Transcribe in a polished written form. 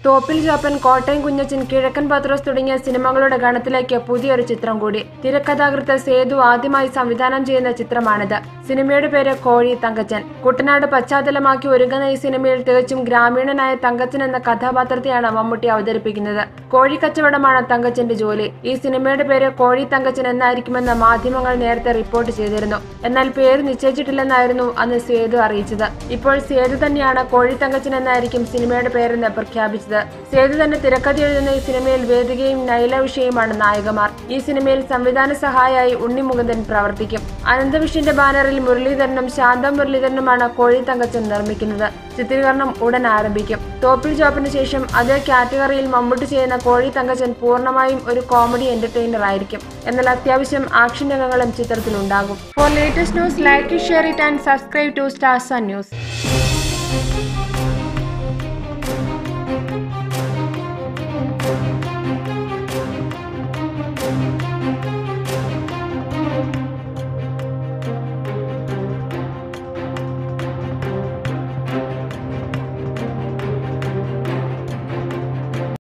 തോപ്പിൽ ജോപ്പൻ, കോട്ടയം കുഞ്ഞച്ചൻ, കിഴക്കൻ പത്രോസ് തുടങ്ങിയ സിനിമകളുടെ ഗണത്തിലേക്ക് പുതിയൊരു ചിത്രം കൂടി. തിരക്കഥാകൃത്ത് സേതു ആദ്യമായി സംവിധാനം ചെയ്യുന്ന ചിത്രമാണിത്. സിനിമയുടെ പേര് കോഴി തങ്കച്ചൻ. കുട്ടനാട് പശ്ചാത്തലമാക്കി ഒരുങ്ങുന്ന ഈ സിനിമയിൽ തികച്ചും ഗ്രാമീണനായ തങ്കച്ചൻ എന്ന കഥാപാത്രത്തെയാണ് മമ്മൂട്ടി അവതരിപ്പിക്കുന്നത്. കോഴിക്കച്ചവടമാണ് തങ്കച്ചന്റെ ജോലി. ഈ സിനിമയുടെ പേര് കോഴി തങ്കച്ചൻ എന്നായിരിക്കുമെന്ന് മാധ്യമങ്ങൾ നേരത്തെ റിപ്പോർട്ട് ചെയ്തിരുന്നു. എന്നാൽ പേര് നിശ്ചയിച്ചിട്ടില്ലെന്നായിരുന്നു അന്ന് സേതു അറിയിച്ചത്. ഇപ്പോൾ സേതു തന്നെയാണ് കോഴി തങ്കച്ചൻ എന്നായിരിക്കും സിനിമയുടെ പേരെന്ന് പ്രഖ്യാപിച്ചത്. സേതു തന്നെ തിരക്കഥ എഴുതുന്ന ഈ സിനിമയിൽ വേദികയും നൈല ഉഷയുമാണ് നായികമാർ. ഈ സിനിമയിൽ സംവിധാന സഹായിയായി ഉണ്ണി മുകുന്ദൻ പ്രവർത്തിക്കും. അനന്തവിഷിന്റെ ബാനറിൽ മുരളീധരനും ശാന്ത മുരളീധരനുമാണ് കോഴി തങ്കച്ചൻ നിർമ്മിക്കുന്നത്. ചിത്രീകരണം ഉടൻ ആരംഭിക്കും. തോപ്പിൽ ജോപ്പിന് ശേഷം അതേ കാറ്റഗറിയിൽ മമ്മൂട്ടി ചെയ്യുന്ന കോഴി തങ്കച്ചൻ പൂർണ്ണമായും ഒരു കോമഡി എന്റർടൈനർ ആയിരിക്കും. എന്നാൽ അത്യാവശ്യം ആക്ഷൻ രംഗങ്ങളും ചിത്രത്തിലുണ്ടാകും. For latest news, like, share it and subscribe to star sun news.